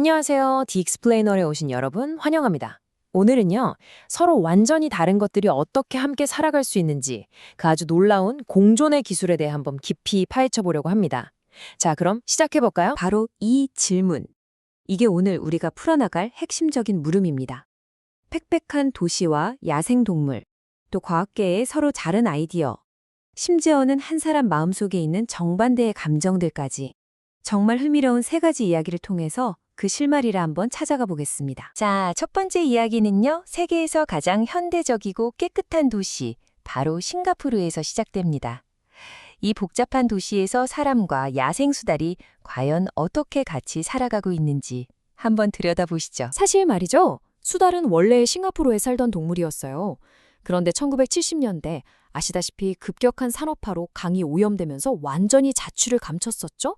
안녕하세요. 디익스플레이너에 오신 여러분 환영합니다. 오늘은요, 서로 완전히 다른 것들이 어떻게 함께 살아갈 수 있는지 그 아주 놀라운 공존의 기술에 대해 한번 깊이 파헤쳐 보려고 합니다. 자, 그럼 시작해 볼까요? 바로 이 질문. 이게 오늘 우리가 풀어나갈 핵심적인 물음입니다. 팩팩한 도시와 야생동물, 또 과학계의 서로 다른 아이디어, 심지어는 한 사람 마음속에 있는 정반대의 감정들까지 정말 흥미로운 세 가지 이야기를 통해서 그 실마리를 한번 찾아가 보겠습니다. 자, 첫 번째 이야기는요. 세계에서 가장 현대적이고 깨끗한 도시, 바로 싱가포르에서 시작됩니다. 이 복잡한 도시에서 사람과 야생수달이 과연 어떻게 같이 살아가고 있는지 한번 들여다보시죠. 사실 말이죠. 수달은 원래 싱가포르에 살던 동물이었어요. 그런데 1970년대 아시다시피 급격한 산업화로 강이 오염되면서 완전히 자취를 감췄었죠.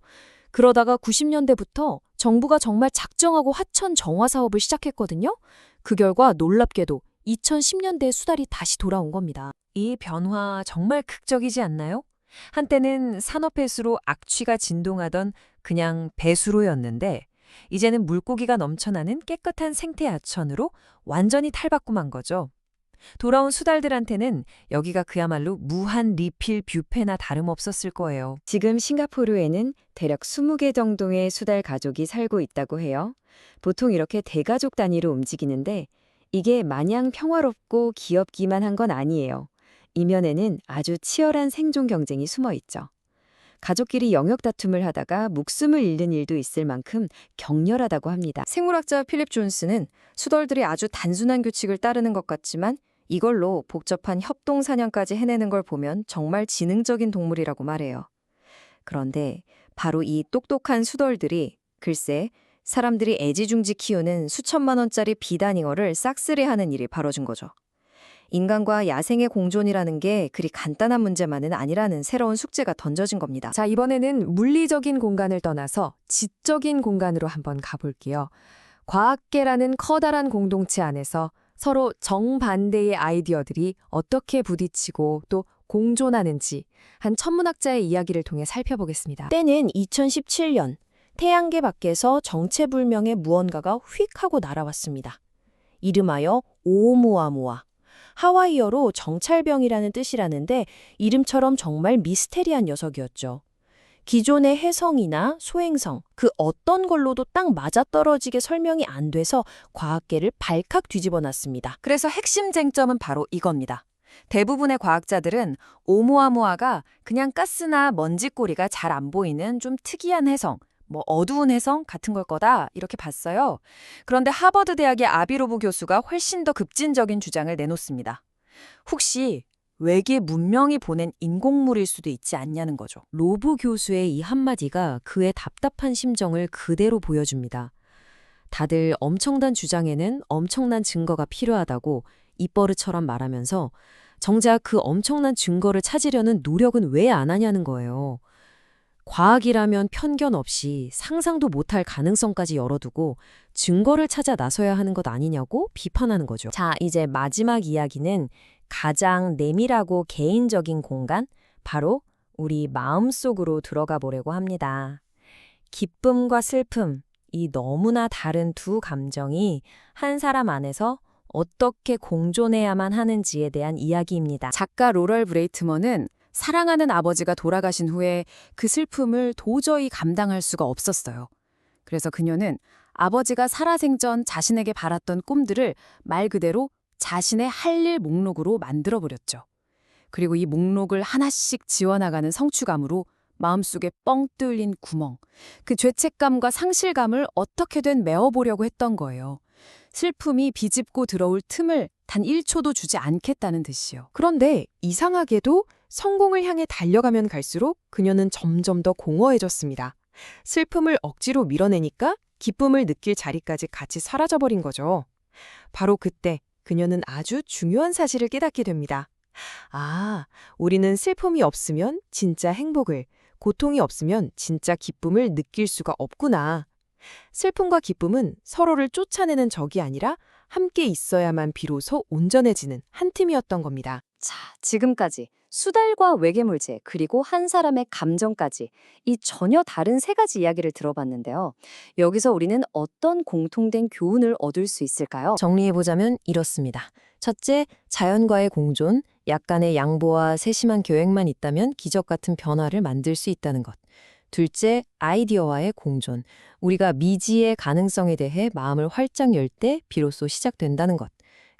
그러다가 90년대부터 정부가 정말 작정하고 하천 정화 사업을 시작했거든요. 그 결과 놀랍게도 2010년대에 수달이 다시 돌아온 겁니다. 이 변화 정말 극적이지 않나요? 한때는 산업폐수로 악취가 진동하던 그냥 배수로였는데 이제는 물고기가 넘쳐나는 깨끗한 생태 하천으로 완전히 탈바꿈한 거죠. 돌아온 수달들한테는 여기가 그야말로 무한 리필 뷔페나 다름없었을 거예요. 지금 싱가포르에는 대략 20개 정도의 수달 가족이 살고 있다고 해요. 보통 이렇게 대가족 단위로 움직이는데 이게 마냥 평화롭고 귀엽기만 한 건 아니에요. 이면에는 아주 치열한 생존 경쟁이 숨어 있죠. 가족끼리 영역 다툼을 하다가 목숨을 잃는 일도 있을 만큼 격렬하다고 합니다. 생물학자 필립 존스는 수덜들이 아주 단순한 규칙을 따르는 것 같지만 이걸로 복잡한 협동 사냥까지 해내는 걸 보면 정말 지능적인 동물이라고 말해요. 그런데 바로 이 똑똑한 수덜들이 글쎄 사람들이 애지중지 키우는 수천만 원짜리 비단잉어를 싹쓸이하는 일이 벌어진 거죠. 인간과 야생의 공존이라는 게 그리 간단한 문제만은 아니라는 새로운 숙제가 던져진 겁니다. 자, 이번에는 물리적인 공간을 떠나서 지적인 공간으로 한번 가볼게요. 과학계라는 커다란 공동체 안에서 서로 정반대의 아이디어들이 어떻게 부딪히고 또 공존하는지 한 천문학자의 이야기를 통해 살펴보겠습니다. 때는 2017년, 태양계 밖에서 정체불명의 무언가가 휙 하고 날아왔습니다. 이름하여 오umuamua. 하와이어로 정찰병이라는 뜻이라는데 이름처럼 정말 미스테리한 녀석이었죠. 기존의 혜성이나 소행성, 그 어떤 걸로도 딱 맞아떨어지게 설명이 안 돼서 과학계를 발칵 뒤집어 놨습니다. 그래서 핵심 쟁점은 바로 이겁니다. 대부분의 과학자들은 오umuamua가 그냥 가스나 먼지꼬리가 잘 안 보이는 좀 특이한 혜성, 어두운 혜성 같은 걸 거다 이렇게 봤어요. 그런데 하버드 대학의 아비로브 교수가 훨씬 더 급진적인 주장을 내놓습니다. 혹시 외계 문명이 보낸 인공물일 수도 있지 않냐는 거죠. 로브 교수의 이 한마디가 그의 답답한 심정을 그대로 보여줍니다. 다들 엄청난 주장에는 엄청난 증거가 필요하다고 입버릇처럼 말하면서 정작 그 엄청난 증거를 찾으려는 노력은 왜 안 하냐는 거예요. 과학이라면 편견 없이 상상도 못할 가능성까지 열어두고 증거를 찾아 나서야 하는 것 아니냐고 비판하는 거죠. 자, 이제 마지막 이야기는 가장 내밀하고 개인적인 공간, 바로 우리 마음속으로 들어가 보려고 합니다. 기쁨과 슬픔, 이 너무나 다른 두 감정이 한 사람 안에서 어떻게 공존해야만 하는지에 대한 이야기입니다. 작가 로럴 브레이트먼은 사랑하는 아버지가 돌아가신 후에 그 슬픔을 도저히 감당할 수가 없었어요. 그래서 그녀는 아버지가 살아생전 자신에게 바랐던 꿈들을 말 그대로 자신의 할 일 목록으로 만들어버렸죠. 그리고 이 목록을 하나씩 지워나가는 성취감으로 마음속에 뻥 뚫린 구멍, 그 죄책감과 상실감을 어떻게든 메워보려고 했던 거예요. 슬픔이 비집고 들어올 틈을 단 1초도 주지 않겠다는 듯이요. 그런데 이상하게도 성공을 향해 달려가면 갈수록 그녀는 점점 더 공허해졌습니다. 슬픔을 억지로 밀어내니까 기쁨을 느낄 자리까지 같이 사라져버린 거죠. 바로 그때 그녀는 아주 중요한 사실을 깨닫게 됩니다. 아, 우리는 슬픔이 없으면 진짜 행복을, 고통이 없으면 진짜 기쁨을 느낄 수가 없구나. 슬픔과 기쁨은 서로를 쫓아내는 적이 아니라 함께 있어야만 비로소 온전해지는 한 팀이었던 겁니다. 자, 지금까지 수달과 외계물질, 그리고 한 사람의 감정까지 이 전혀 다른 세 가지 이야기를 들어봤는데요. 여기서 우리는 어떤 공통된 교훈을 얻을 수 있을까요? 정리해보자면 이렇습니다. 첫째, 자연과의 공존, 약간의 양보와 세심한 계획만 있다면 기적 같은 변화를 만들 수 있다는 것. 둘째, 아이디어와의 공존. 우리가 미지의 가능성에 대해 마음을 활짝 열 때 비로소 시작된다는 것.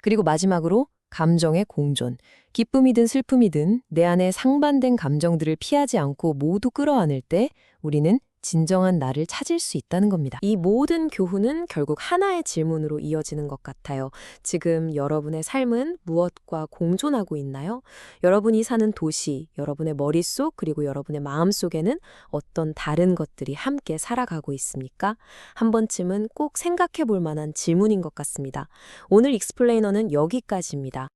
그리고 마지막으로 감정의 공존. 기쁨이든 슬픔이든 내 안에 상반된 감정들을 피하지 않고 모두 끌어안을 때 우리는 진정한 나를 찾을 수 있다는 겁니다. 이 모든 교훈은 결국 하나의 질문으로 이어지는 것 같아요. 지금 여러분의 삶은 무엇과 공존하고 있나요? 여러분이 사는 도시, 여러분의 머릿속, 그리고 여러분의 마음속에는 어떤 다른 것들이 함께 살아가고 있습니까? 한 번쯤은 꼭 생각해 볼 만한 질문인 것 같습니다. 오늘 익스플레이너는 여기까지입니다.